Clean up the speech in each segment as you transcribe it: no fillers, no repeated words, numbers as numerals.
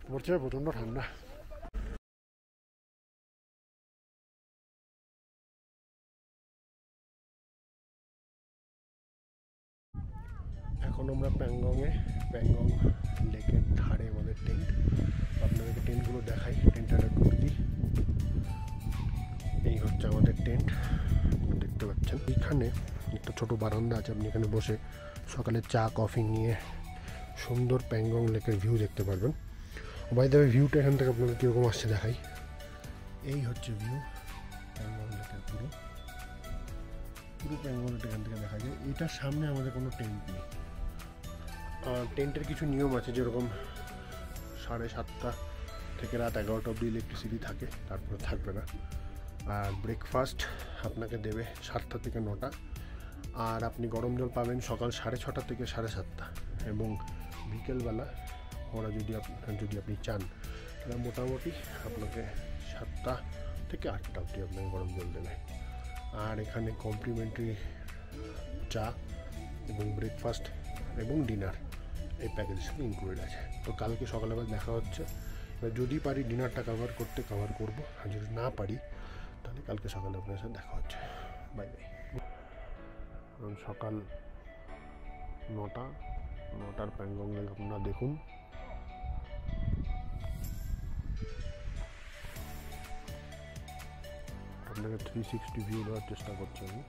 পড়ছে প্রচণ্ড ঠান্ডা। এখন আমরা প্যাংগং লেকের ধারে আমাদের টেন্ট। আপনাদেরকে টেন্টগুলো দেখাই, টেন্টটা ট্যুর দিই। এই হচ্ছে আমাদের টেন্ট, দেখতে পাচ্ছেন। এখানে একটা ছোট বারান্দা আছে, আপনি এখানে বসে সকালে চা কফি নিয়ে সুন্দর প্যাংগং লেকের ভিউ দেখতে পারবেন। বাই দ্য ওয়ে, ভিউটা এখান থেকে আপনাদের কীরকম আসছে দেখাই। এই হচ্ছে ভিউ প্যাংগং লেকের, পুরো প্যাংগং লেক এখান থেকে দেখা যায়। এটার সামনে আমাদের কোনো টেন্ট নেই। টেন্টের কিছু নিয়ম আছে, যেরকম 7:30 থেকে রাত 11টা অবধি ইলেকট্রিসিটি থাকে, তারপরে থাকবে না। আর ব্রেকফাস্ট আপনাকে দেবে 7টা থেকে 9টা। আর আপনি গরম জল পাবেন সকাল 6:30 থেকে 7:30। এবং বিকেলবেলা ওরা যদি আপনি চান তাহলে মোটামুটি আপনাকে 7টা থেকে 8টা অবধি আপনাকে গরম জল দেবে। আর এখানে কমপ্লিমেন্টারি চা এবং ব্রেকফাস্ট এবং ডিনার এই প্যাকেজের সাথে ইনক্লুডেড আছে। তো কালকে সকালবেলা দেখা হচ্ছে। এবার যদি পারি ডিনারটা কভার করবো, আর যদি না পারি তাহলে কালকে সকালে আপনার সাথে দেখা হচ্ছে। Bye bye. সকাল 9টার প্যাংগং লেক আপনারা দেখুন। আপনাকে 360 ভিউ দেওয়ার চেষ্টা করছি আমি।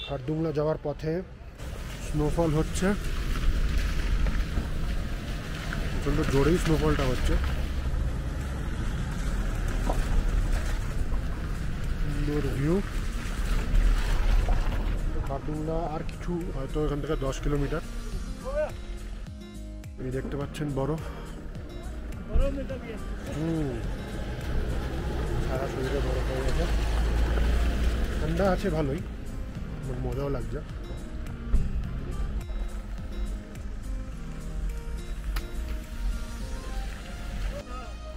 খারদুংলা যাওয়ার পথে স্নোফল হচ্ছে, প্রচণ্ড জোরেই স্নোফলটা হচ্ছে। সুন্দর ভিউ। খারদুংলা আর কিছু হয়তো এখান থেকে 10 কিলোমিটার। এই দেখতে পাচ্ছেন বরফ। সারা শরীরে বরফ হয়ে গেছে। ঠান্ডা আছে ভালোই, মজাও লাগছে।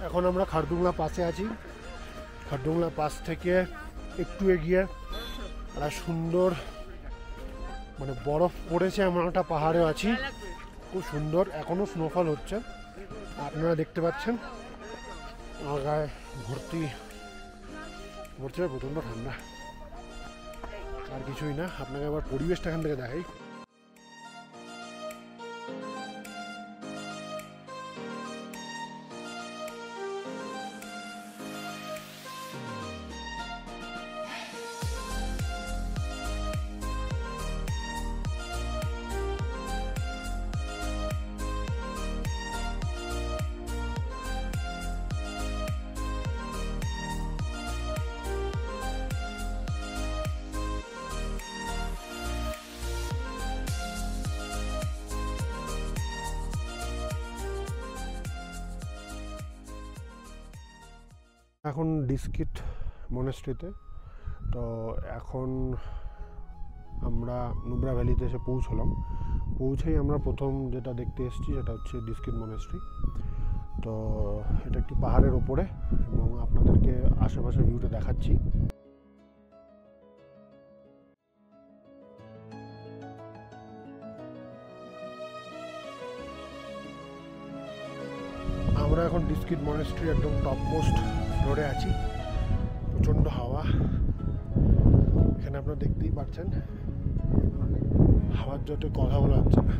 এখন আমরা খারদুংলা পাসে আছি। খারদুংলা পাস থেকে একটু এগিয়ে একটা সুন্দর বরফ পড়েছে এমন একটা পাহাড়ে আছি, খুব সুন্দর। এখনো স্নোফল হচ্ছে, আপনারা দেখতে পাচ্ছেন। আমার গায়ে ভর্তি পড়ছে, প্রচণ্ড ঠান্ডা। আর কিছুই না, আপনাকে আবার পরিবেশটা এখান থেকে দেখাই। এখন ডিস্কিট মনেস্ট্রিতে। তো এখন আমরা নুব্রা ভ্যালিতে এসে পৌঁছেই আমরা প্রথম যেটা দেখতে এসেছি সেটা হচ্ছে ডিস্কিট মনেস্ট্রি। তো এটা একটি পাহাড়ের ওপরে, এবং আপনাদেরকে আশেপাশে ভিউটা দেখাচ্ছি। আমরা এখন ডিস্কিট মনেস্ট্রি একদম টপমোস্ট ফ্লোরে আছি। প্রচণ্ড হাওয়া এখানে, আপনারা দেখতেই পাচ্ছেন। হাওয়ার জোরে কথা বলা যাচ্ছে না।